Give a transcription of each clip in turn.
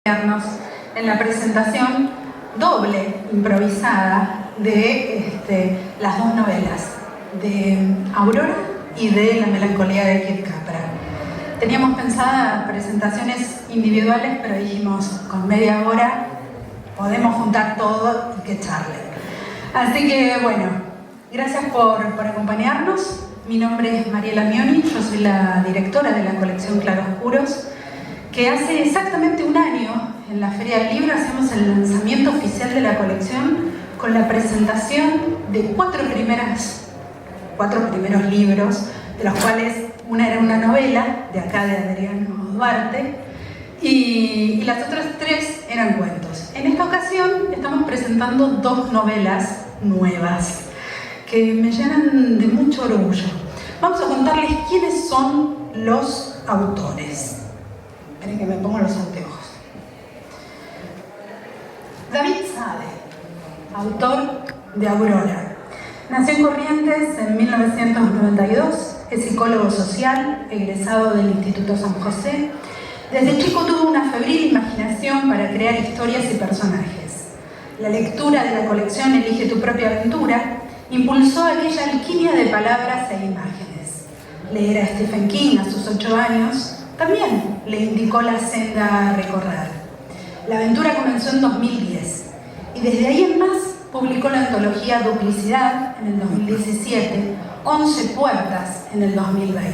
En la presentación doble, improvisada, de las dos novelas, de Aurora y de La melancolía de Kid Capra. Teníamos pensadas presentaciones individuales, pero dijimos, con media hora podemos juntar todo y que charlen. Así que, bueno, gracias por acompañarnos. Mi nombre es Mariela Mioni, yo soy la directora de la colección Claroscuros, que hace exactamente un año, en la Feria del Libro, hacemos el lanzamiento oficial de la colección con la presentación de cuatro primeros libros, de los cuales una era una novela, de acá de Adriano Duarte, y las otras tres eran cuentos. En esta ocasión estamos presentando dos novelas nuevas, que me llenan de mucho orgullo. Vamos a contarles quiénes son los autores. Esperen que me pongo los anteojos. David Sade, autor de Aurora. Nació en Corrientes en 1992, es psicólogo social, egresado del Instituto San José. Desde chico tuvo una febril imaginación para crear historias y personajes. La lectura de la colección Elige tu propia aventura impulsó aquella alquimia de palabras e imágenes. Leer a Stephen King a sus 8 años también le indicó la senda a recorrer. La aventura comenzó en 2010 y desde ahí en más publicó la antología Duplicidad en el 2017, 11 puertas en el 2020.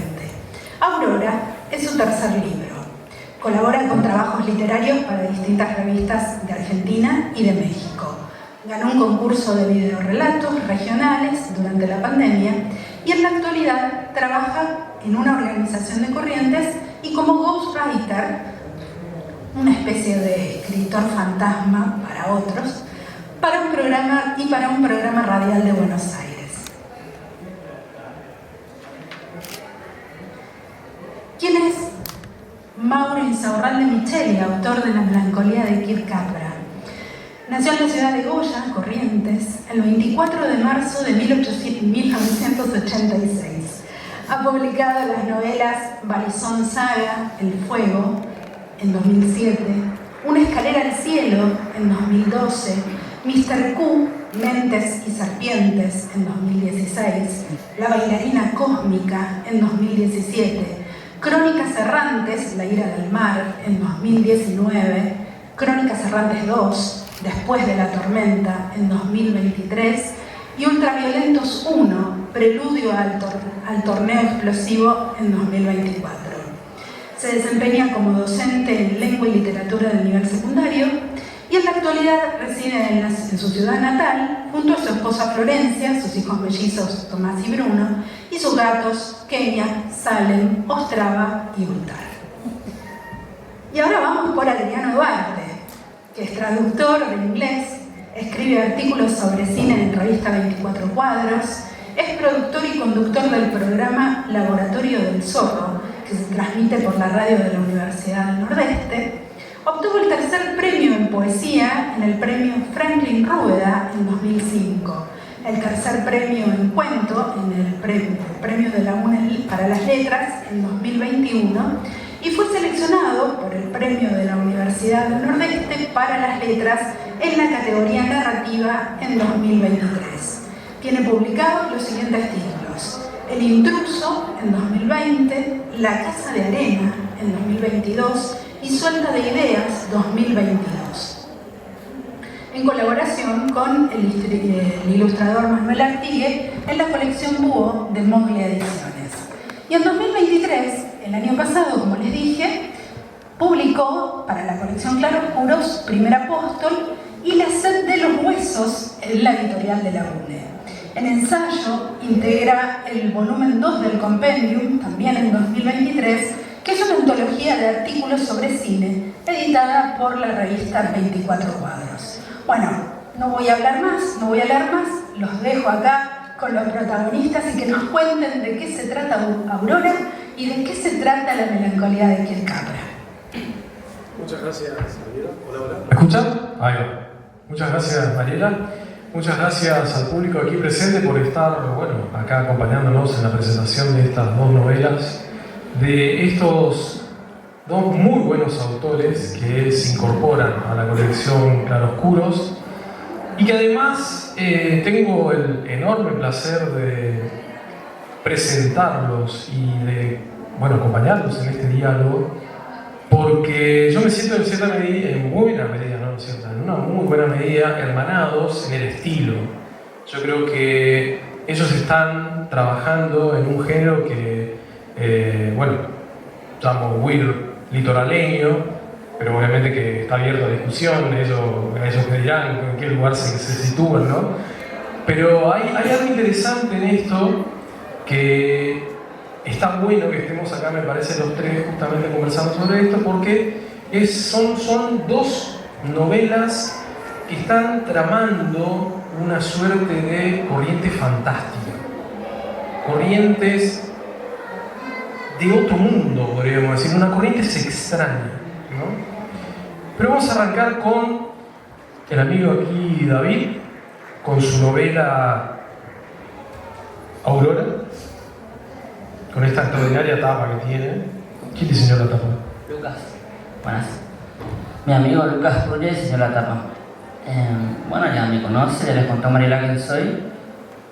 Aurora es su tercer libro. Colabora con trabajos literarios para distintas revistas de Argentina y de México. Ganó un concurso de videorelatos regionales durante la pandemia y en la actualidad trabaja en una organización de Corrientes y como ghostwriter, una especie de escritor fantasma para otros, para un programa radial de Buenos Aires. ¿Quién es Mauro Insaurralde Micheli, autor de La melancolía de Kid Capra? Nació en la ciudad de Goya, Corrientes, el 24 de marzo de 1986. Ha publicado las novelas Balizón Saga, El Fuego, en 2007, Una escalera al cielo, en 2012, Mr. Q, Mentes y serpientes, en 2016, La bailarina cósmica, en 2017, Crónicas errantes, La ira del mar, en 2019, Crónicas errantes 2, Después de la tormenta, en 2023, y Ultraviolentos 1, Preludio al torneo explosivo, en 2024. Se desempeña como docente en lengua y literatura de nivel secundario y en la actualidad reside en su ciudad natal junto a su esposa Florencia, sus hijos mellizos Tomás y Bruno y sus gatos Kenia, Salem, Ostrava y Ultar. Y ahora vamos por Adriano Duarte, que es traductor de inglés, escribe artículos sobre cine en revista 24 Cuadros, es productor y conductor del programa Laboratorio del Zorro, que se transmite por la radio de la Universidad del Nordeste. Obtuvo el tercer premio en poesía en el premio Franklin Rueda en 2005, el tercer premio en cuento en el premio de la UNED para las letras en 2021 y fue seleccionado por el premio de la Universidad del Nordeste para las letras en la categoría narrativa en 2023. Tiene publicados los siguientes títulos: El intruso en 2020, La casa de arena en 2022 y Suelta de ideas 2022. En colaboración con el ilustrador Manuel Artigue en la colección Búho de Moglia Ediciones. Y en 2023, el año pasado, como les dije, publicó para la colección Claroscuros Primer Apóstol y La sed de los huesos en la editorial de la UNED. En ensayo integra el volumen 2 del compendium, también en 2023, que es una antología de artículos sobre cine, editada por la revista 24 Cuadros. Bueno, no voy a hablar más, no voy a leer más, los dejo acá con los protagonistas y que nos cuenten de qué se trata Aurora y de qué se trata La melancolía de Kid Capra. Muchas gracias, Mariela. Hola, hola. ¿Me escuchan? Ahí va. Muchas gracias, Mariela. Muchas gracias al público aquí presente por estar, acá acompañándonos en la presentación de estas dos novelas, de estos dos muy buenos autores que se incorporan a la colección Claroscuros y que además tengo el enorme placer de presentarlos y de, bueno, acompañarlos en este diálogo, porque yo me siento en cierta medida, en buena medida, no en cierta, en una muy buena medida, hermanados en el estilo. Yo creo que ellos están trabajando en un género que, bueno, llamo weird litoraleño, pero obviamente que está abierto a discusión, ellos que dirán en qué lugar se sitúan, ¿no? Pero hay algo interesante en esto que está bueno que estemos acá, me parece, los tres justamente conversando sobre esto, porque son dos novelas que están tramando una suerte de corriente fantástica, corrientes de otro mundo, podríamos decir, una corriente extraña, ¿no? Pero vamos a arrancar con el amigo aquí, David, con su novela Aurora, con esta extraordinaria tapa que tiene. ¿Quién diseñó la tapa? Lucas. Buenas. Mi amigo Lucas Prulle diseñó la tapa. Bueno, ya me conoce, ya les contó a Mariela quién soy.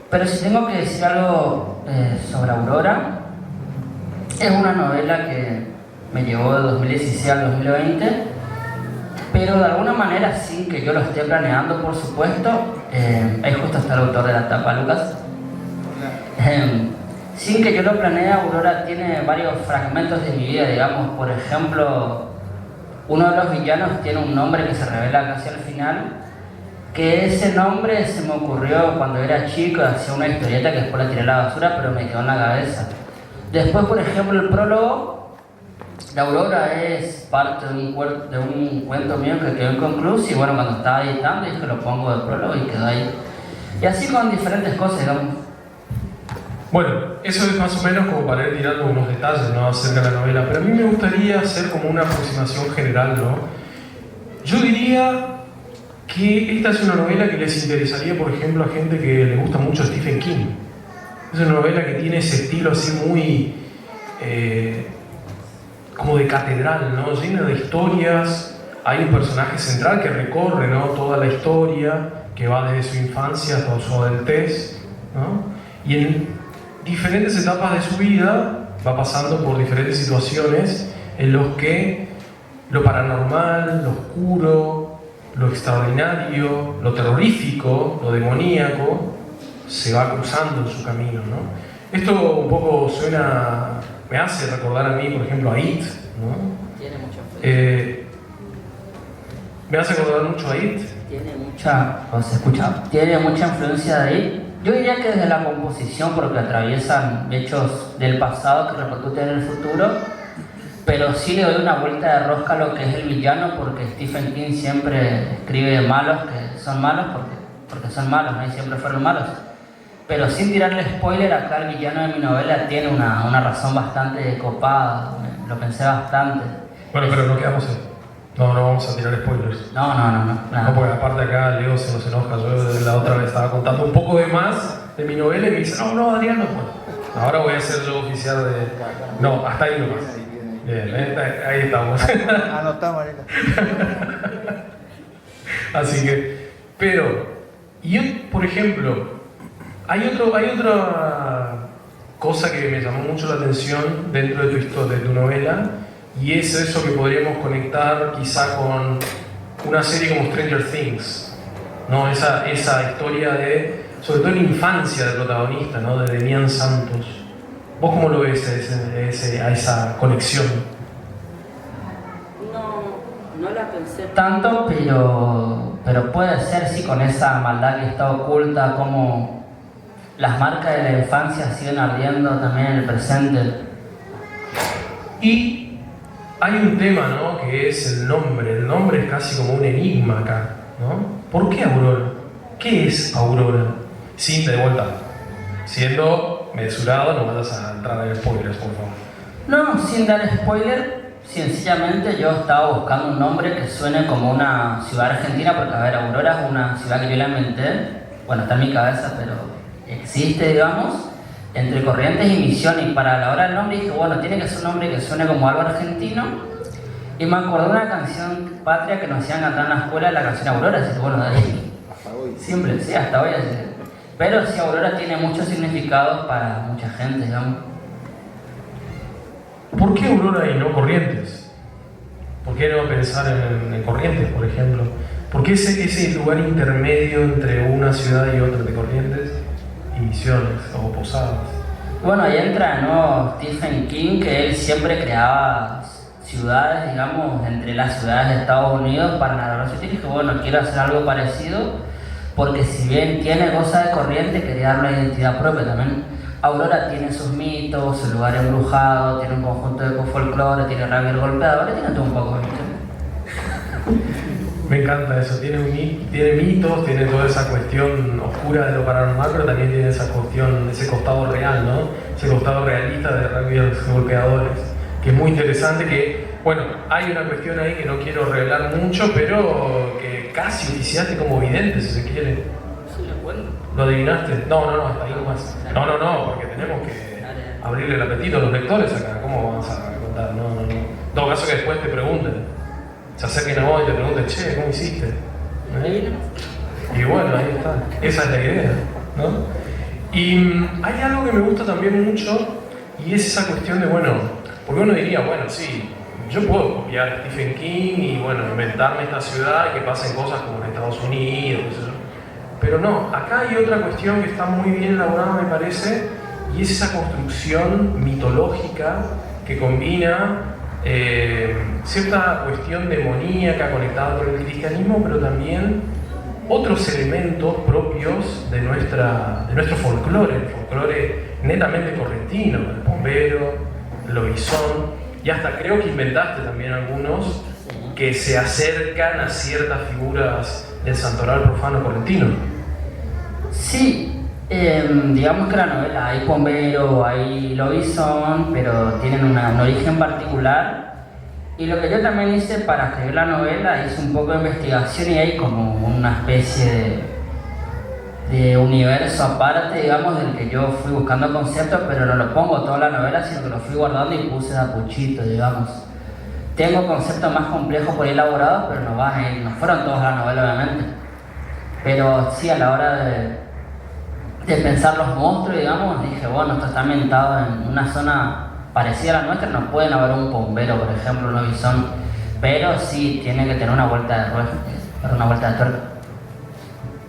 Pero si tengo que decir algo sobre Aurora, es una novela que me llevó de 2016 al 2020, pero de alguna manera, sin que yo lo esté planeando, por supuesto. Ahí justo está el autor de la tapa, Lucas. Sin que yo lo planee, Aurora tiene varios fragmentos de mi vida, digamos. Por ejemplo, uno de los villanos tiene un nombre que se revela casi al final, que ese nombre se me ocurrió cuando era chico, hacía una historieta que después la tiré a la basura, pero me quedó en la cabeza. Después, por ejemplo, el prólogo de Aurora es parte de un cuento mío que quedó inconcluso, y bueno, cuando estaba editando dije que lo pongo de prólogo y quedó ahí. Y así con diferentes cosas, digamos. Bueno, eso es más o menos como para ir tirando unos detalles, ¿no?, acerca de la novela, pero a mí me gustaría hacer como una aproximación general, ¿no? Yo diría que esta es una novela que les interesaría, por ejemplo, a gente que le gusta mucho Stephen King. Es una novela que tiene ese estilo así muy como de catedral, ¿no?, llena de historias. Hay un personaje central que recorre, ¿no?, toda la historia, que va desde su infancia hasta su adultez, ¿no? Y en diferentes etapas de su vida va pasando por diferentes situaciones en los que lo paranormal, lo oscuro, lo extraordinario, lo terrorífico, lo demoníaco se va cruzando en su camino, ¿no? Esto un poco me hace recordar a mí, por ejemplo, a It, ¿no? Tiene mucha influencia. Me hace recordar mucho a It. Tiene mucha influencia de It. Yo diría que desde la composición, porque atraviesan hechos del pasado que repercuten en el futuro, pero sí le doy una vuelta de rosca a lo que es el villano, porque Stephen King siempre escribe malos que son malos porque son malos, ¿no? Y siempre fueron malos. Pero sin tirarle spoiler, acá el villano de mi novela tiene una razón bastante copada, lo pensé bastante. Bueno, pero no quedamos ahí. No vamos a tirar spoilers. No, nada. No, porque aparte acá Leo se nos enoja. Yo la otra vez estaba contando un poco de más de mi novela y me dice, no, Adrián, no puedo. Ahora voy a ser yo oficial de... No, hasta ahí nomás. Bien, ahí estamos. Anotamos ahorita. Así que, pero, yo, por ejemplo, hay otra cosa que me llamó mucho la atención dentro de tu novela, y es eso que podríamos conectar quizá con una serie como Stranger Things, ¿no? Esa historia de, sobre todo en la infancia del protagonista, ¿no?, de Demian Santos. ¿Vos cómo lo ves a esa conexión? No la pensé tanto, pero puede ser, sí, con esa maldad que está oculta, como las marcas de la infancia siguen ardiendo también en el presente. Y hay un tema, ¿no?, que es el nombre. El nombre es casi como un enigma acá, ¿no? ¿Por qué Aurora? ¿Qué es Aurora? Sin, de vuelta, siendo mesurado, no vayas a entrar en spoilers, por favor. No, sin dar spoiler, sencillamente yo estaba buscando un nombre que suene como una ciudad argentina, porque, a ver, Aurora es una ciudad que yo la inventé, bueno, está en mi cabeza, pero existe, digamos, entre Corrientes y Misiones, y para la hora del nombre dije, bueno, tiene que ser un nombre que suene como algo argentino, Y me acordé de una canción patria que nos hacían cantar en la escuela, la canción Aurora, así que bueno, de ahí. Hasta hoy. Simple, sí, hasta hoy así. Pero sí, Aurora tiene muchos significados para mucha gente, digamos. ¿Por qué Aurora y no Corrientes? ¿Por qué no pensar en Corrientes, por ejemplo? ¿Por qué ese lugar intermedio entre una ciudad y otra de Corrientes y Misiones o Posadas? Bueno, ahí entra, ¿no?, Stephen King, que él siempre creaba ciudades, digamos, entre las ciudades de Estados Unidos para narrar su estilo. Y dije, bueno, quiero hacer algo parecido, porque si bien tiene cosas de Corrientes, quería dar una identidad propia también. Aurora tiene sus mitos, su lugar embrujado, tiene un conjunto de folclore, tiene rabier golpeadores, tiene todo un poco, ¿viste? Me encanta eso, tiene mitos, tiene toda esa cuestión oscura de lo paranormal, pero también tiene esa cuestión, ese costado real, ¿no? Ese costado realista de rabier golpeadores, que es muy interesante, que, bueno, hay una cuestión ahí que no quiero revelar mucho, pero que casi oficiaste como vidente, si se quiere. Sí, lo cuento. ¿Lo adivinaste? No, hasta ahí nomás. No, porque tenemos que abrirle el apetito a los lectores acá. ¿Cómo vamos a contar? No. En todo caso que después te pregunten. Se acerquen a vos y te pregunten, che, ¿cómo hiciste? Y bueno, ahí está. Esa es la idea, ¿no? Y hay algo que me gusta también mucho, y es esa cuestión de, bueno, porque uno diría, bueno, sí, yo puedo copiar a Stephen King y, bueno, inventarme esta ciudad y que pasen cosas como en Estados Unidos, qué sé yo. Pero no, acá hay otra cuestión que está muy bien elaborada, me parece, y es esa construcción mitológica que combina cierta cuestión demoníaca conectada con el cristianismo, pero también otros elementos propios de nuestro folclore, el folclore netamente correntino, el pombero, el lobizón, y hasta creo que inventaste también algunos que se acercan a ciertas figuras del santoral profano correntino. Sí, digamos que la novela hay pombero, hay lobizón, pero tienen un origen particular. Y lo que yo también hice para escribir la novela, hice un poco de investigación y hay como una especie de universo aparte, digamos, del que yo fui buscando conceptos, pero no lo pongo toda la novela, sino que lo fui guardando y puse de a puchito, digamos. Tengo conceptos más complejos por ahí elaborados, pero no fueron todos la novela, obviamente. Pero sí, a la hora de pensar los monstruos, digamos, dije, bueno, esto está ambientado en una zona parecida a la nuestra, no pueden haber un pombero, por ejemplo, un lobizón, pero sí tiene que tener una vuelta de tuerca.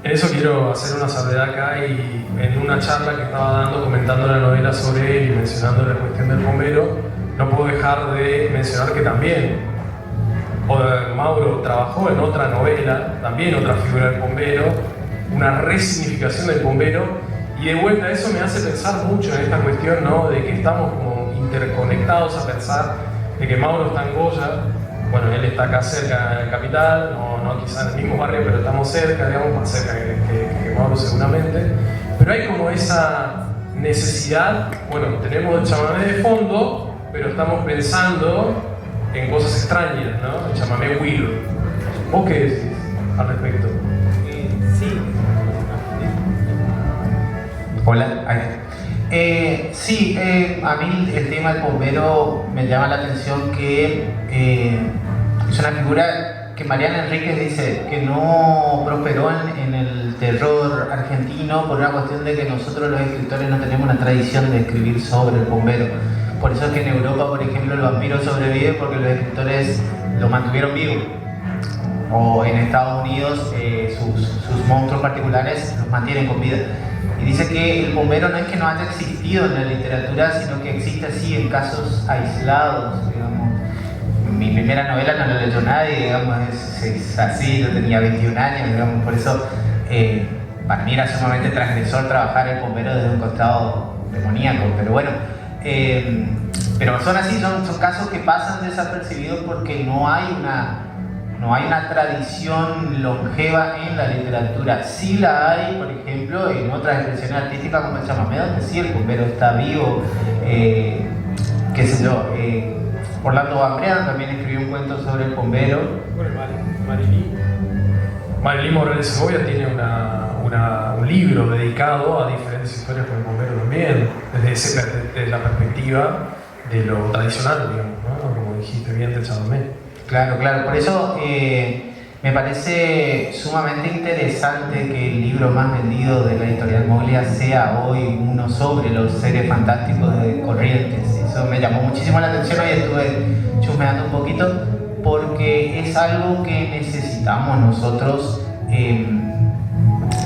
En eso quiero hacer una salvedad acá, y en una charla que estaba dando comentando la novela sobre él y mencionando la cuestión del pombero, no puedo dejar de mencionar que también Mauro trabajó en otra novela, también otra figura del pombero, una resignificación del pombero, y de vuelta eso me hace pensar mucho en esta cuestión, ¿no?, de que estamos como interconectados a pensar de que Mauro está en Goya, bueno, él está acá cerca en Capital, no quizá en el mismo barrio, pero estamos cerca, digamos, más cerca que Mauro seguramente, pero hay como esa necesidad, bueno, tenemos el chamamé de fondo, pero estamos pensando en cosas extrañas, ¿no?, el chamamé Willow. ¿Vos qué decís al respecto? Sí. Hola. Sí, a mí el tema del pombero me llama la atención, que es una figura que Mariana Enríquez dice que no prosperó en el terror argentino por una cuestión de que nosotros los escritores no tenemos una tradición de escribir sobre el pombero. Por eso es que en Europa, por ejemplo, el vampiro sobrevive porque los escritores lo mantuvieron vivo. O en Estados Unidos sus monstruos particulares los mantienen con vida. Y dice que el pombero no es que no haya existido en la literatura, sino que existe así en casos aislados, digamos. Mi primera novela no la leyó nadie, digamos, es así, yo tenía 21 años, digamos, por eso para mí era sumamente transgresor trabajar el pombero desde un costado demoníaco, pero bueno, pero son así, son casos que pasan desapercibidos porque no hay una tradición longeva en la literatura. Sí la hay, por ejemplo, en otras expresiones artísticas como el chamamé, donde sí el pombero está vivo, qué sé yo. Orlando Bambreano también escribió un cuento sobre el pombero. Bueno, Marilyn Morales Segovia tiene un libro dedicado a diferentes historias con el pombero también, desde la perspectiva de lo tradicional, digamos, ¿no?, como dijiste bien, del chamamé. Claro, claro. Por eso me parece sumamente interesante que el libro más vendido de la editorial Moglia sea hoy uno sobre los seres fantásticos de Corrientes. Eso me llamó muchísimo la atención. Hoy estuve chusmeando un poquito porque es algo que necesitamos nosotros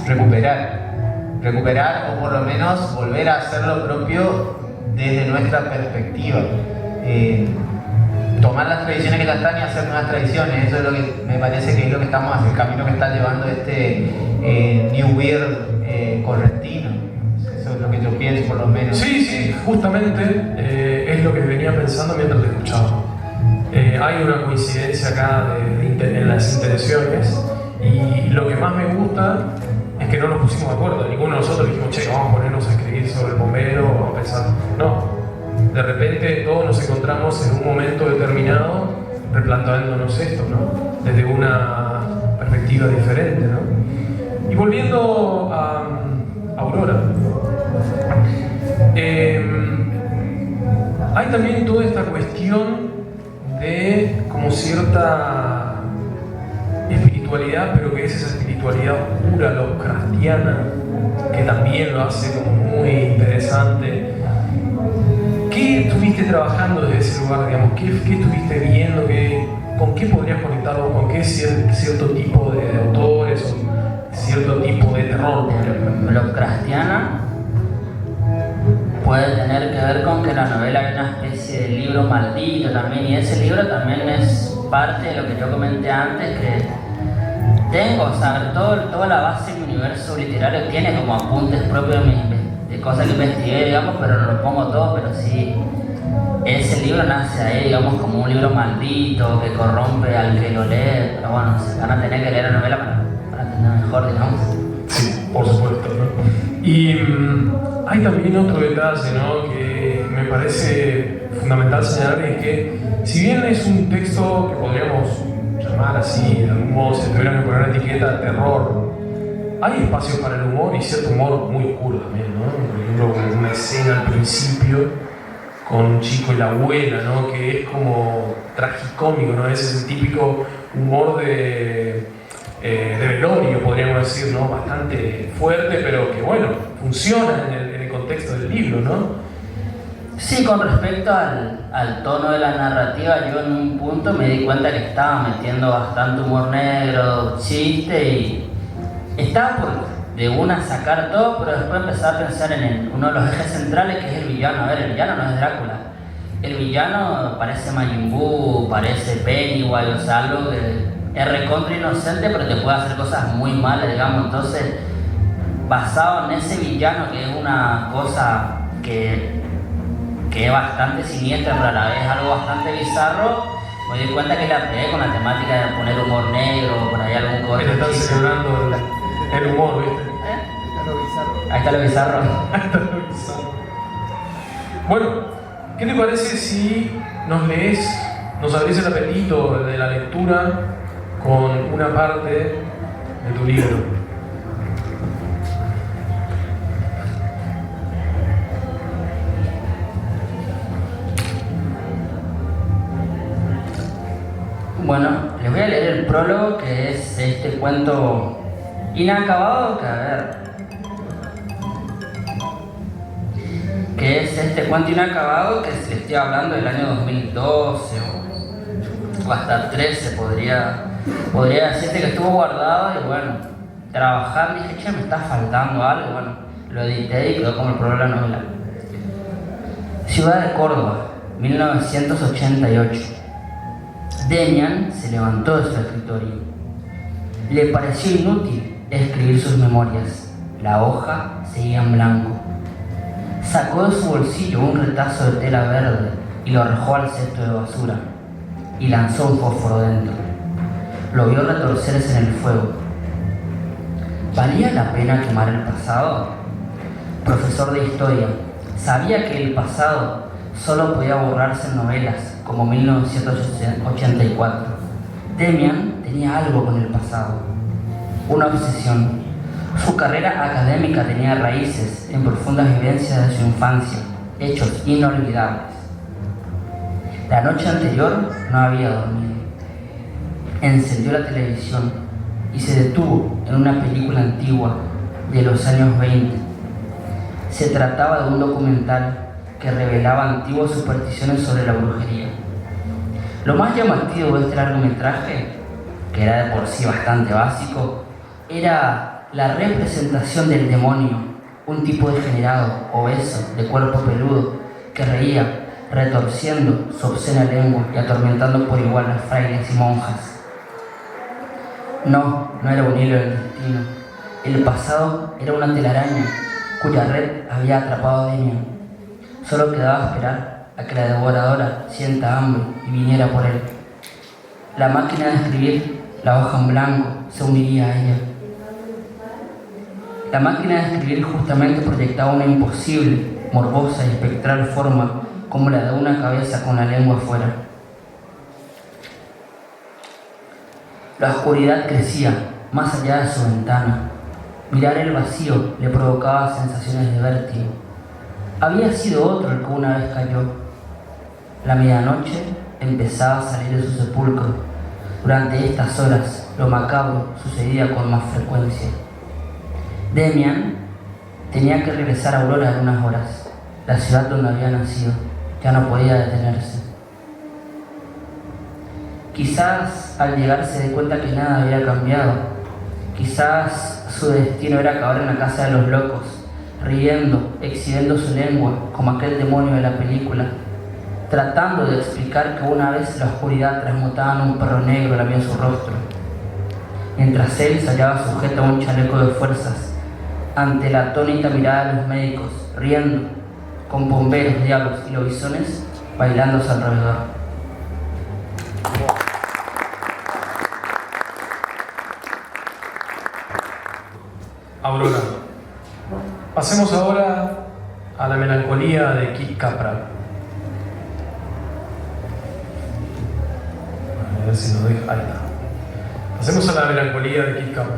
recuperar o por lo menos volver a hacer lo propio desde nuestra perspectiva. Tomar las tradiciones que ya están y hacer nuevas tradiciones, eso es lo que me parece que es lo que estamos haciendo, el camino que está llevando este New Weird correntino. Eso es lo que yo pienso, por lo menos. Sí, justamente es lo que venía pensando mientras te escuchaba. Hay una coincidencia acá en las intenciones, y lo que más me gusta es que no nos pusimos de acuerdo. Ninguno de nosotros dijimos, che, vamos a ponernos a escribir sobre el bombero o a pensar. No. De repente todos nos encontramos en un momento determinado replanteándonos esto, ¿no? Desde una perspectiva diferente, ¿no? Y volviendo a Aurora, hay también toda esta cuestión de como cierta espiritualidad, pero que es esa espiritualidad oscura, lovecraftiana, que también lo hace como muy interesante. ¿Qué estuviste trabajando desde ese lugar, digamos? ¿Qué estuviste viendo? ¿Con qué podrías conectarlo? ¿Con qué cierto tipo de autores o cierto tipo de terror? Lovecraftiana puede tener que ver con que la novela es una especie de libro maldito también, y ese libro también es parte de lo que yo comenté antes, que tengo, o sea, toda la base de mi universo literario tiene como apuntes propios de cosas que investigué, digamos, pero no lo pongo todo, pero sí, ese libro nace ahí, digamos, como un libro maldito que corrompe al que lo lee, pero bueno, se van a tener que leer la novela para entender mejor, digamos. Sí, por supuesto, ¿no? Y hay también otro detalle, ¿no?, que me parece fundamental señalar, es que si bien es un texto que podríamos llamar así, de algún modo, si tuvieran que poner una etiqueta de terror, hay espacio para el humor y cierto humor muy oscuro también, ¿no? Por ejemplo, una escena al principio con un chico y la abuela, ¿no?, que es como tragicómico, ¿no? Ese es el típico humor de velorio, podríamos decir, ¿no? Bastante fuerte, pero que, bueno, funciona en el contexto del libro, ¿no? Sí, con respecto al tono de la narrativa, yo en un punto me di cuenta que estaba metiendo bastante humor negro, chiste, y estaba por de una sacar todo, pero después empecé a pensar en uno de los ejes centrales, que es el villano. A ver, el villano no es Drácula. El villano parece Majin Buu, parece Pennywise, o sea, algo que es recontra inocente, pero te puede hacer cosas muy malas, digamos. Entonces, basado en ese villano, que es una cosa que es bastante siniestra, pero a la vez algo bastante bizarro, me di cuenta que la pegué con la temática de poner humor negro, por ahí algún corte. Están celebrando el humor, ¿viste? Ahí está lo bizarro. Bueno, ¿qué te parece si nos abrís el apetito de la lectura con una parte de tu libro? Bueno, les voy a leer el prólogo, que es este cuento inacabado, que es este cuento inacabado que les estoy hablando del año 2012 o hasta 13, podría decirte que estuvo guardado, y bueno, trabajar, dije, che, me está faltando algo, bueno, lo edité y quedó como el prólogo de la novela. Ciudad de Córdoba, 1988. Demian se levantó de su escritorio. Le pareció inútil escribir sus memorias. La hoja seguía en blanco. Sacó de su bolsillo un retazo de tela verde y lo arrojó al cesto de basura, y lanzó un fósforo dentro. Lo vio retorcerse en el fuego. ¿Valía la pena quemar el pasado? Profesor de historia, sabía que el pasado solo podía borrarse en novelas como 1984. Demian tenía algo con el pasado, una obsesión. Su carrera académica tenía raíces en profundas vivencias de su infancia, hechos inolvidables. La noche anterior no había dormido. encendió la televisión y se detuvo en una película antigua de los años 20. Se trataba de un documental que revelaba antiguas supersticiones sobre la brujería. Lo más llamativo de este largometraje, que era de por sí bastante básico, era la representación del demonio, un tipo degenerado, obeso, de cuerpo peludo, que reía, retorciendo su obscena lengua y atormentando por igual a frailes y monjas. No era un hilo del destino. El pasado era una telaraña cuya red había atrapado a Demian. Solo quedaba esperar a que la devoradora sienta hambre y viniera por él. La máquina de escribir, la hoja en blanco, se uniría a ella. La máquina de escribir justamente proyectaba una imposible, morbosa y espectral forma como la de una cabeza con la lengua afuera. La oscuridad crecía más allá de su ventana. Mirar el vacío le provocaba sensaciones de vértigo. Había sido otro el que una vez cayó. La medianoche empezaba a salir de su sepulcro. Durante estas horas, lo macabro sucedía con más frecuencia. Demian tenía que regresar a Aurora en unas horas. La ciudad donde había nacido ya no podía detenerse. Quizás al llegar se dé cuenta que nada había cambiado. Quizás su destino era acabar en la casa de los locos, riendo, exhibiendo su lengua como aquel demonio de la película, tratando de explicar que una vez la oscuridad transmutada en un perro negro lamía su rostro, mientras él se hallaba sujeto a un chaleco de fuerzas ante la atónita mirada de los médicos, riendo, con bomberos, diablos y lobisones bailando a su alrededor. Aurora. Pasemos ahora a la melancolía de Kid Capra. A ver si nos deja. Ahí está. Pasemos a la melancolía de Kid Capra.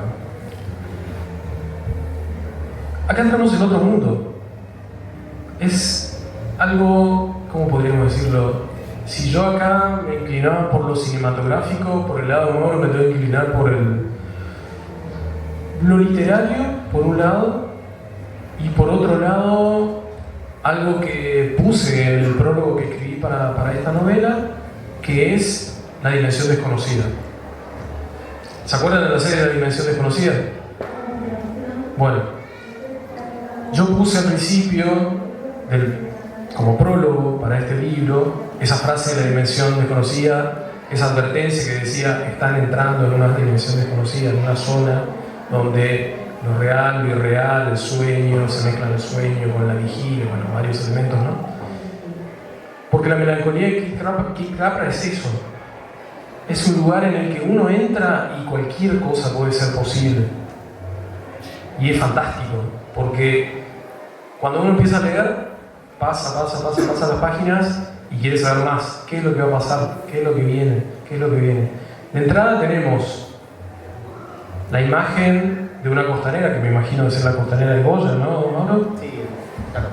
Acá entramos en otro mundo. Es algo, ¿cómo podríamos decirlo? Si yo acá me inclinaba por lo cinematográfico, por el lado humor, me tengo que inclinar por lo literario, por un lado, y por otro lado, algo que puse en el prólogo que escribí para esta novela, que es La Dimensión Desconocida. ¿Se acuerdan de la serie La Dimensión Desconocida? Bueno, yo puse al principio, como prólogo para este libro, esa frase de la dimensión desconocida, esa advertencia que decía: están entrando en una dimensión desconocida, en una zona donde lo real, lo irreal, el sueño, se mezclan el sueño con la vigilia, bueno, varios elementos, ¿no? Porque la melancolía de Kid Capra es eso. Es un lugar en el que uno entra y cualquier cosa puede ser posible. Y es fantástico, porque cuando uno empieza a leer, pasa las páginas y quiere saber más. ¿Qué es lo que va a pasar? ¿Qué es lo que viene? ¿Qué es lo que viene? De entrada tenemos la imagen de una costanera, que me imagino de ser la costanera de Goya, ¿no, Mauro? Sí, claro.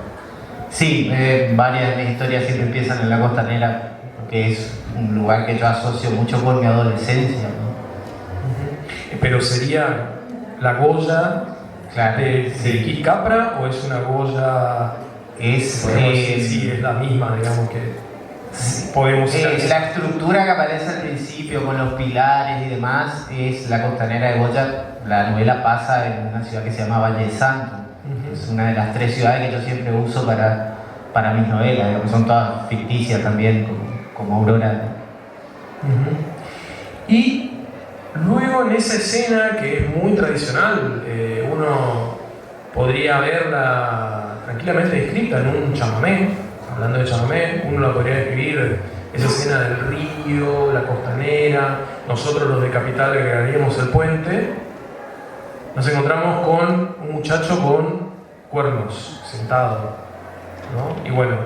Sí, varias de mis historias siempre empiezan en la costanera, porque es un lugar que yo asocio mucho con mi adolescencia, ¿no? Pero sería la Goya, claro, de Kid Capra, o es una Goya, sí, es la misma, digamos, que podemos la estructura que aparece al principio con los pilares y demás es la costanera de Goya. La novela pasa en una ciudad que se llama Valle Santo. Es una de las 3 ciudades que yo siempre uso para mis novelas, digamos, son todas ficticias también, como Aurora. Y luego en esa escena que es muy tradicional, uno podría verla tranquilamente descrita en un chamamé. Hablando de chamamé, uno la podría describir, esa escena del río, la costanera, nosotros los de Capital agregaríamos el puente. Nos encontramos con un muchacho con cuernos, sentado, ¿no? Y bueno,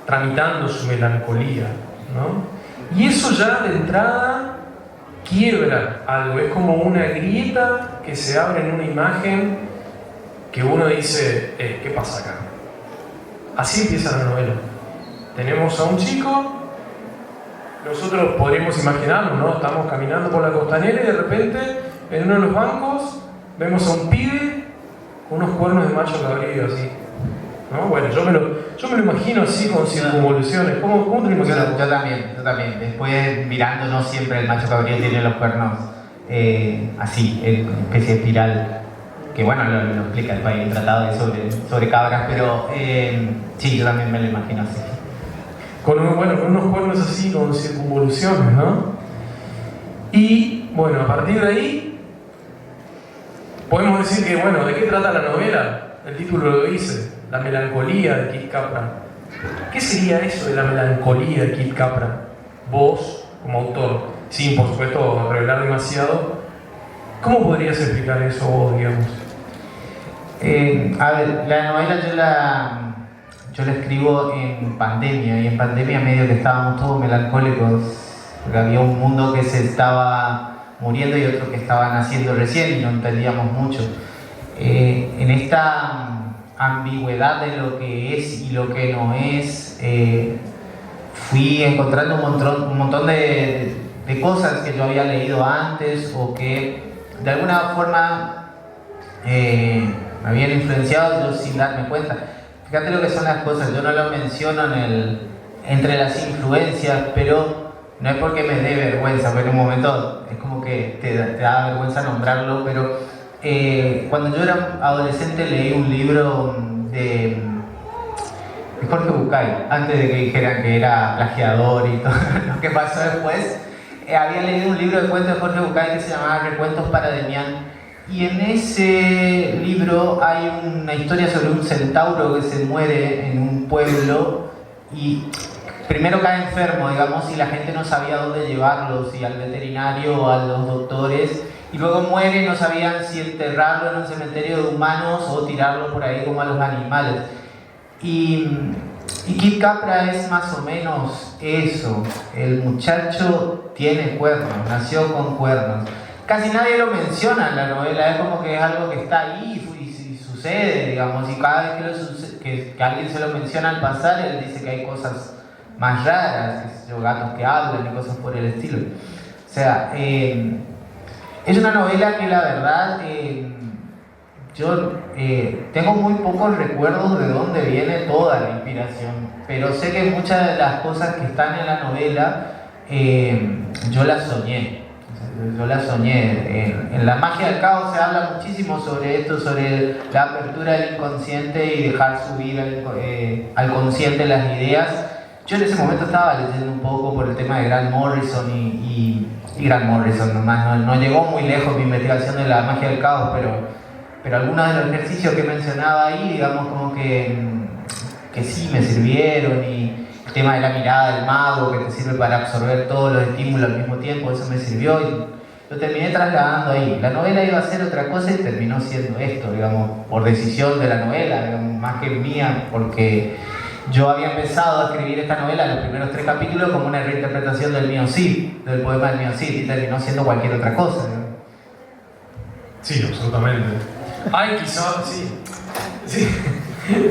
tramitando su melancolía, ¿no? Y eso ya de entrada quiebra algo, es como una grieta que se abre en una imagen que uno dice, ¿qué pasa acá? Así empieza la novela. Tenemos a un chico nosotros podríamos imaginarnos, ¿no? Estamos caminando por la costanera y de repente en uno de los bancos vemos a un pibe con unos cuernos de macho cabrío así, ¿no? Bueno, yo me lo imagino así con circunvoluciones. ¿Cómo te lo imaginas? Yo también. Después, mirando, no siempre el macho cabrío tiene los cuernos así, en especie de espiral. Que bueno, lo explica el país, el tratado sobre cabras, pero sí, yo también me lo imagino así. Con unos cuernos así, con circunvoluciones, ¿no? Y bueno, a partir de ahí, podemos decir que, bueno, ¿de qué trata la novela? El título lo dice, la melancolía de Kid Capra. ¿Qué sería eso de la melancolía de Kid Capra? Vos, como autor, sin por supuesto revelar demasiado, ¿cómo podrías explicar eso vos, digamos? A ver, la novela yo la escribo en pandemia, y en pandemia medio que estábamos todos melancólicos, porque había un mundo que se estaba muriendo y otro que estaba naciendo recién y no entendíamos mucho. En esta ambigüedad de lo que es y lo que no es, fui encontrando un montón de cosas que yo había leído antes o que de alguna forma me habían influenciado yo sin darme cuenta. Fíjate lo que son las cosas, yo no lo menciono entre las influencias, pero no es porque me dé vergüenza, pero en un momento es como que te da vergüenza nombrarlo, pero cuando yo era adolescente leí un libro de Jorge Bucay, antes de que dijeran que era plagiador y todo lo que pasó después. Había leído un libro de cuentos de Jorge Bucay que se llamaba Recuentos para Demián, y en ese libro hay una historia sobre un centauro que se muere en un pueblo y primero cae enfermo, digamos, y la gente no sabía dónde llevarlo, si al veterinario o a los doctores, y luego muere y no sabían si enterrarlo en un cementerio de humanos o tirarlo por ahí como a los animales. Y Kid Capra es más o menos eso. El muchacho tiene cuernos, nació con cuernos. Casi nadie lo menciona en la novela, es como que es algo que está ahí y sucede, digamos, y cada vez que alguien se lo menciona al pasar, él dice que hay cosas más raras, qué sé yo, gatos que hablan y cosas por el estilo. O sea, es una novela que la verdad yo tengo muy pocos recuerdos de dónde viene toda la inspiración, pero sé que muchas de las cosas que están en la novela yo las soñé. En La magia del caos se habla muchísimo sobre esto, sobre la apertura del inconsciente y dejar subir al consciente las ideas. Yo en ese momento estaba leyendo un poco por el tema de Grant Morrison y Grant Morrison nomás, no llegó muy lejos mi investigación de La magia del caos, pero algunos de los ejercicios que mencionaba ahí, digamos como que sí me sirvieron, y el tema de la mirada del mago que te sirve para absorber todos los estímulos al mismo tiempo, eso me sirvió y lo terminé trasladando ahí. La novela iba a ser otra cosa y terminó siendo esto, digamos, por decisión de la novela, digamos, más que mía, porque yo había empezado a escribir esta novela en los primeros 3 capítulos como una reinterpretación del Mío Cid, del poema del Mío Cid, y terminó siendo cualquier otra cosa, ¿no? Sí, absolutamente. Hay quizás, sí.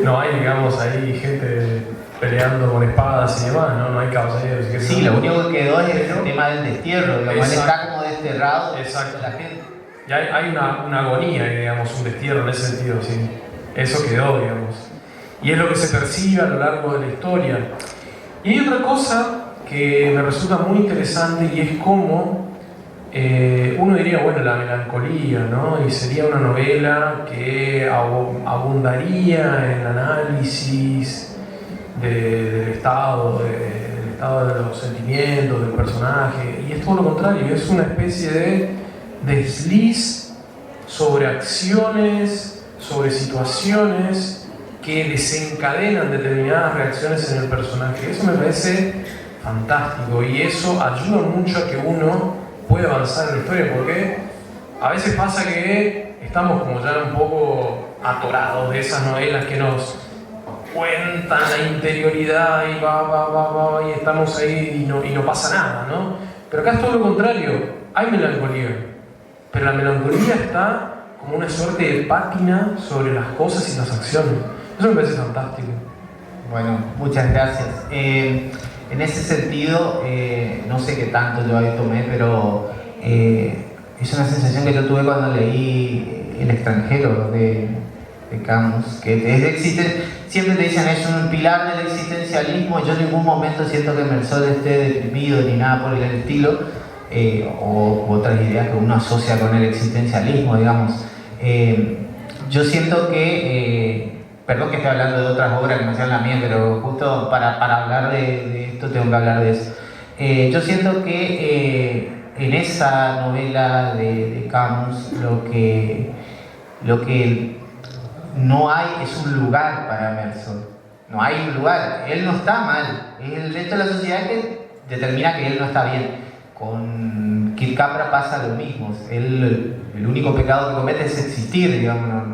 No hay, digamos, ahí gente peleando con espadas y demás, ¿no? No hay caballeros. Sí, lo único que quedó es el tema del destierro, digamos, él está como desterrado. Exacto. De la gente. Y hay una agonía, digamos, un destierro en ese sentido, sí. Eso quedó, digamos. Y es lo que se percibe a lo largo de la historia. Y hay otra cosa que me resulta muy interesante, y es cómo uno diría, bueno, la melancolía, ¿no? Y sería una novela que abundaría en análisis del estado de los sentimientos del personaje, y es todo lo contrario, es una especie de desliz sobre acciones, sobre situaciones que desencadenan determinadas reacciones en el personaje. Eso me parece fantástico, y eso ayuda mucho a que uno pueda avanzar en la historia, porque a veces pasa que estamos como ya un poco atorados de esas novelas que nos cuentan la interioridad y estamos ahí y no pasa nada, ¿no? Pero acá es todo lo contrario, hay melancolía, pero la melancolía está como una suerte de pátina sobre las cosas y las acciones. Eso me parece fantástico. Bueno, muchas gracias. en ese sentido, no sé qué tanto yo ahí tomé, pero es una sensación que yo tuve cuando leí El extranjero de Camus, que siempre te dicen es un pilar del existencialismo. Yo en ningún momento siento que Meursault esté deprimido ni nada por el estilo, o otras ideas que uno asocia con el existencialismo, digamos. Yo siento que, perdón que esté hablando de otras obras que no sean la mía, pero justo para hablar de esto tengo que hablar de eso. Yo siento que en esa novela de Camus lo que no hay es un lugar para Meursault. No hay un lugar. Él no está mal. Es el resto de la sociedad que determina que él no está bien. Con Kid Capra pasa lo mismo. Él, el único pecado que comete es existir, digamos.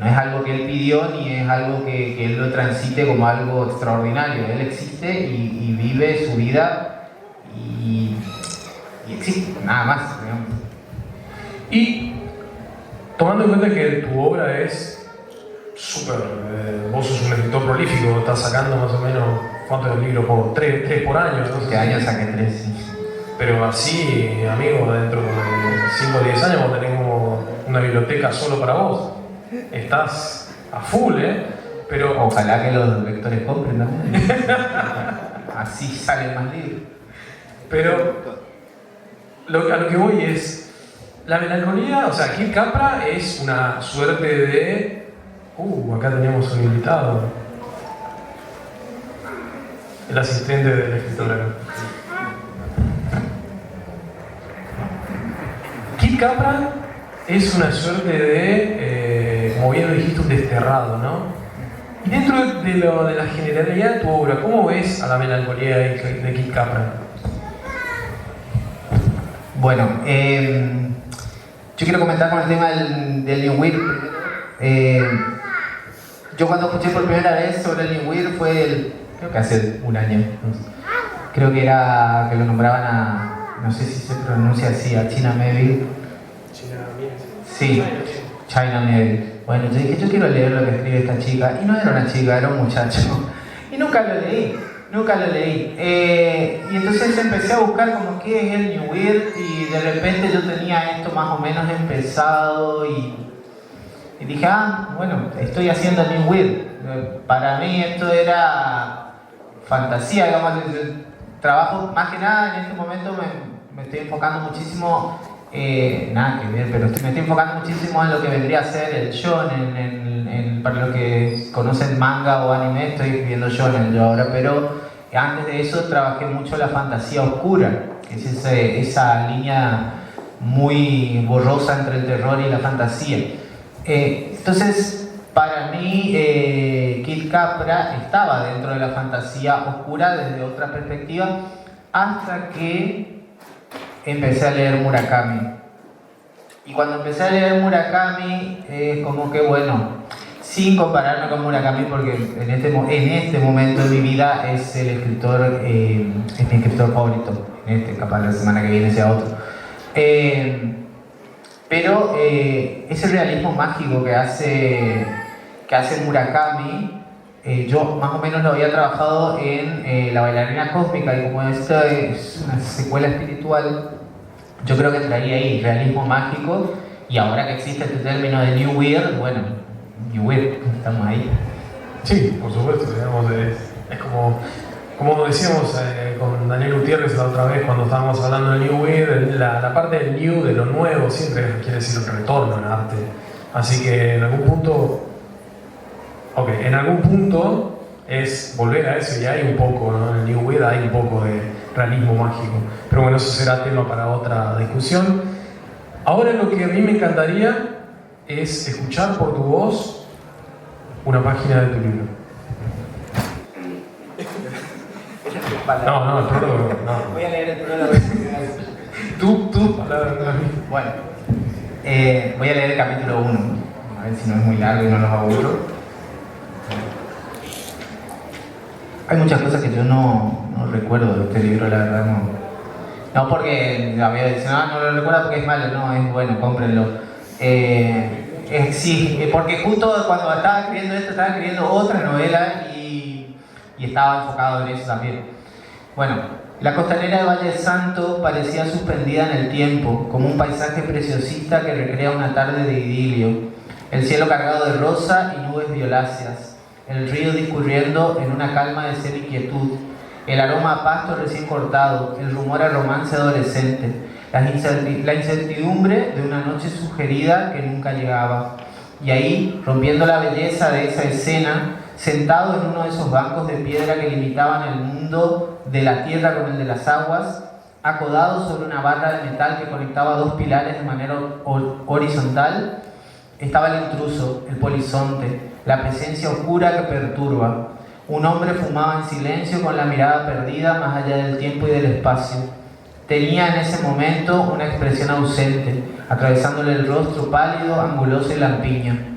No es algo que él pidió ni es algo que él lo transite como algo extraordinario. Él existe y vive su vida y existe, nada más, digamos. Y tomando en cuenta que tu obra es súper, vos sos un escritor prolífico, estás sacando más o menos, ¿cuántos libros por? ¿Tres por año? No sé. Este año saqué 3, sí. Pero así, amigo, dentro de 5 o 10 años vos tenés como una biblioteca solo para vos. Estás a full, Pero ojalá que los lectores compren también. Así salen más libros. Pero a lo que voy es, la melancolía, o sea, Kid Capra es una suerte de... acá teníamos un invitado. El asistente del escritor. Kid Capra es una suerte de, como bien lo dijiste, un desterrado, ¿no? Y dentro de la generalidad de tu obra, ¿cómo ves a la melancolía de Kid Capra? Bueno, yo quiero comentar con el tema del New Weird. Yo cuando escuché por primera vez sobre el New Weird fue creo que hace un año. Creo que era que lo nombraban a, no sé si se pronuncia así, a China Miéville. Sí, China Miéville. Bueno, yo dije, yo quiero leer lo que escribe esta chica. Y no era una chica, era un muchacho. Y nunca lo leí. Y entonces empecé a buscar como qué es el New Weird y de repente yo tenía esto más o menos empezado y dije, bueno, estoy haciendo el New Weird. Para mí esto era fantasía, digamos, el trabajo más que nada en este momento me estoy enfocando muchísimo, nada que ver, pero me estoy enfocando muchísimo en lo que vendría a ser el shonen, para los que conocen manga o anime, estoy escribiendo shonen yo ahora, pero antes de eso trabajé mucho la fantasía oscura, que es esa línea muy borrosa entre el terror y la fantasía. Entonces, para mí, Kid Capra estaba dentro de la fantasía oscura desde otra perspectiva, hasta que empecé a leer Murakami. Y cuando empecé a leer Murakami, como que bueno, sin compararme con Murakami, porque en este momento de mi vida es el escritor, es mi escritor favorito. Capaz la semana que viene sea otro. Pero ese realismo mágico que hace Murakami, yo más o menos lo había trabajado en La bailarina cósmica, y como esto es una secuela espiritual, yo creo que traía ahí realismo mágico, y ahora que existe este término de New Weird, bueno, New Weird, estamos ahí. Sí, por supuesto, digamos, es como decíamos con Daniel Gutiérrez la otra vez cuando estábamos hablando del New Weird, la parte del new, de lo nuevo, siempre quiere decir un retorno al arte. Así que en algún punto es volver a eso, y hay un poco, ¿no? En el New Weird hay un poco de realismo mágico. Pero bueno, eso será tema para otra discusión. Ahora lo que a mí me encantaría es escuchar por tu voz una página de tu libro. No, el prólogo no. Voy a leer el prólogo. Tú, palabras. Bueno, voy a leer el capítulo 1, a ver si no es muy largo y no los aburro. Hay muchas cosas que yo no recuerdo de este libro, la verdad no porque había dicho, no lo recuerdo porque es malo, no, es bueno, cómprenlo. Sí, porque justo cuando estaba escribiendo esto, estaba escribiendo otra novela y estaba enfocado en eso también. Bueno, la costanera de Valle Santo parecía suspendida en el tiempo, como un paisaje preciosista que recrea una tarde de idilio. El cielo cargado de rosa y nubes violáceas, el río discurriendo en una calma de semi-quietud, el aroma a pasto recién cortado, el rumor a romance adolescente, la incertidumbre de una noche sugerida que nunca llegaba. Y ahí, rompiendo la belleza de esa escena, sentado en uno de esos bancos de piedra que limitaban el mundo de la tierra con el de las aguas, acodado sobre una barra de metal que conectaba dos pilares de manera horizontal, estaba el intruso, el polizonte, la presencia oscura que perturba. Un hombre fumaba en silencio con la mirada perdida más allá del tiempo y del espacio. Tenía en ese momento una expresión ausente, atravesándole el rostro pálido, anguloso y lampiño.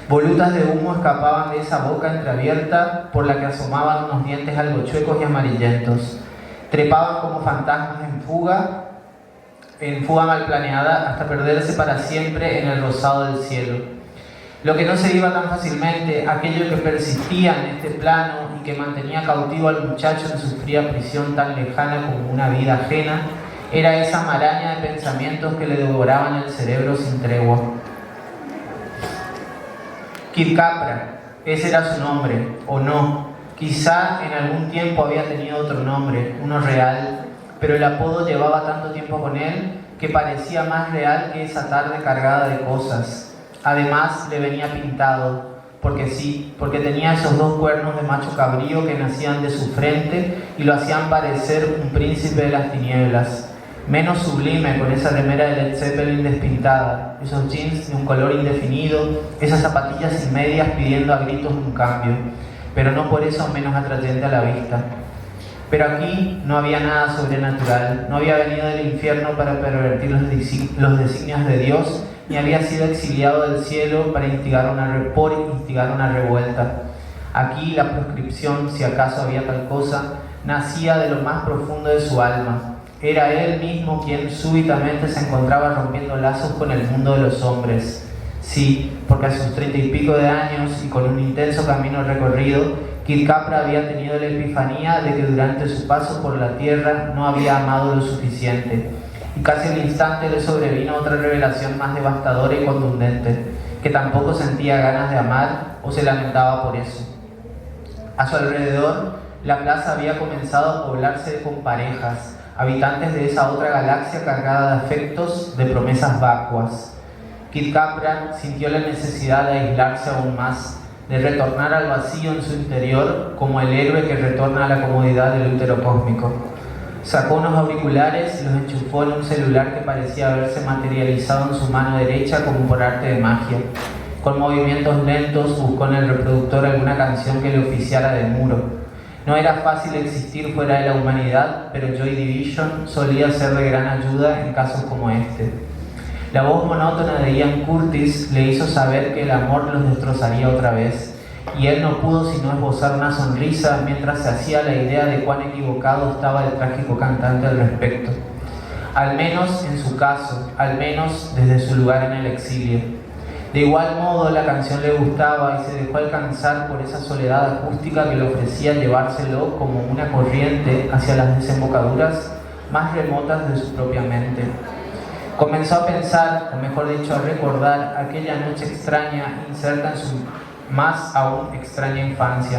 Volutas de humo escapaban de esa boca entreabierta por la que asomaban unos dientes algo chuecos y amarillentos. Trepaban como fantasmas en fuga mal planeada hasta perderse para siempre en el rosado del cielo. Lo que no se iba tan fácilmente, aquello que persistía en este plano y que mantenía cautivo al muchacho en su fría prisión tan lejana como una vida ajena, era esa maraña de pensamientos que le devoraban el cerebro sin tregua. Kid Capra, ese era su nombre, o no. Quizá en algún tiempo había tenido otro nombre, uno real, pero el apodo llevaba tanto tiempo con él que parecía más real que esa tarde cargada de cosas. Además, le venía pintado, porque sí, porque tenía esos dos cuernos de macho cabrío que nacían de su frente y lo hacían parecer un príncipe de las tinieblas. Menos sublime con esa remera de Led Zeppelin despintada, esos jeans de un color indefinido, esas zapatillas sin medias pidiendo a gritos un cambio, pero no por eso menos atrayente a la vista. Pero aquí no había nada sobrenatural, no había venido del infierno para pervertir los designios de Dios, ni había sido exiliado del cielo para instigar una revuelta. Aquí la proscripción, si acaso había tal cosa, nacía de lo más profundo de su alma. Era él mismo quien súbitamente se encontraba rompiendo lazos con el mundo de los hombres. Sí, porque a sus 30 y pico de años y con un intenso camino recorrido, Kid Capra había tenido la epifanía de que durante su paso por la tierra no había amado lo suficiente. Y casi al instante le sobrevino otra revelación más devastadora y contundente, que tampoco sentía ganas de amar o se lamentaba por eso. A su alrededor, la plaza había comenzado a poblarse con parejas, habitantes de esa otra galaxia cargada de afectos, de promesas vacuas. Kid Capra sintió la necesidad de aislarse aún más, de retornar al vacío en su interior como el héroe que retorna a la comodidad del útero cósmico. Sacó unos auriculares y los enchufó en un celular que parecía haberse materializado en su mano derecha como por arte de magia. Con movimientos lentos buscó en el reproductor alguna canción que le oficiara de muro. No era fácil existir fuera de la humanidad, pero Joy Division solía ser de gran ayuda en casos como este. La voz monótona de Ian Curtis le hizo saber que el amor los destrozaría otra vez, y él no pudo sino esbozar una sonrisa mientras se hacía la idea de cuán equivocado estaba el trágico cantante al respecto. Al menos en su caso, al menos desde su lugar en el exilio. De igual modo, la canción le gustaba y se dejó alcanzar por esa soledad acústica que le ofrecía llevárselo como una corriente hacia las desembocaduras más remotas de su propia mente. Comenzó a pensar, o mejor dicho, a recordar aquella noche extraña inserta en su más aún extraña infancia.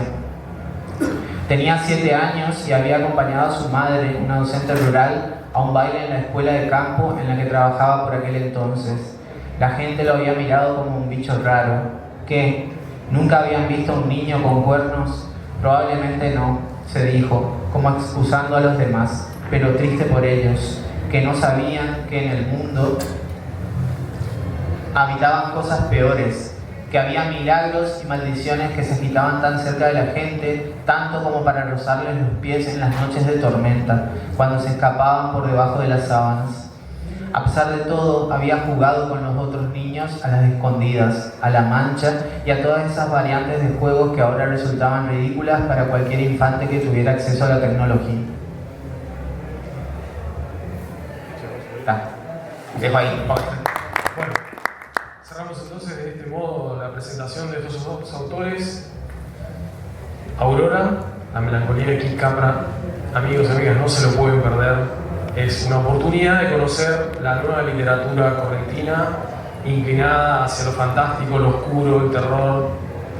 Tenía 7 años y había acompañado a su madre, una docente rural, a un baile en la escuela de campo en la que trabajaba por aquel entonces. La gente lo había mirado como un bicho raro. ¿Qué? ¿Nunca habían visto a un niño con cuernos? Probablemente no, se dijo, como excusando a los demás, pero triste por ellos, que no sabían que en el mundo habitaban cosas peores, que había milagros y maldiciones que se agitaban tan cerca de la gente, tanto como para rozarles los pies en las noches de tormenta, cuando se escapaban por debajo de las sábanas. A pesar de todo, había jugado con los otros niños a las escondidas, a la mancha y a todas esas variantes de juegos que ahora resultaban ridículas para cualquier infante que tuviera acceso a la tecnología. Dejo ahí. Bueno, cerramos entonces de este modo la presentación de estos dos autores. Aurora, La melancolía de Kid Capra, amigos y amigas, no se lo pueden perder. Es una oportunidad de conocer la nueva literatura correntina, inclinada hacia lo fantástico, lo oscuro, el terror,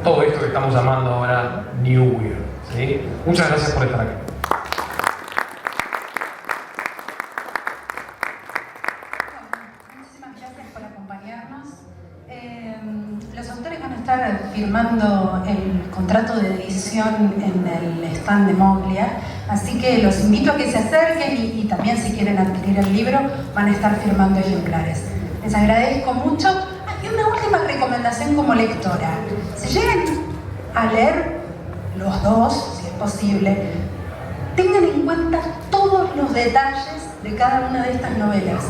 todo esto que estamos llamando ahora New Weird, ¿sí? Muchas gracias por estar aquí. Muchísimas gracias por acompañarnos. Los autores van a estar firmando el contrato de edición en el stand de Moglia, así que los invito a que se acerquen y también si quieren adquirir el libro van a estar firmando ejemplares. Les agradezco mucho. Y una última recomendación como lectora. Si llegan a leer los dos, si es posible, tengan en cuenta todos los detalles de cada una de estas novelas.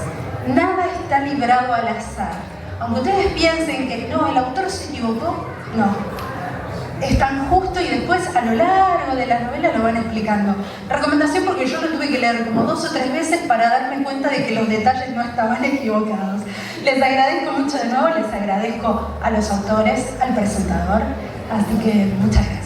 Nada está librado al azar. Aunque ustedes piensen que no, el autor se equivocó, no. Es tan justo y después a lo largo de la novela lo van explicando. Recomendación porque yo lo tuve que leer como 2 o 3 veces para darme cuenta de que los detalles no estaban equivocados. Les agradezco mucho de nuevo, les agradezco a los autores, al presentador, así que muchas gracias.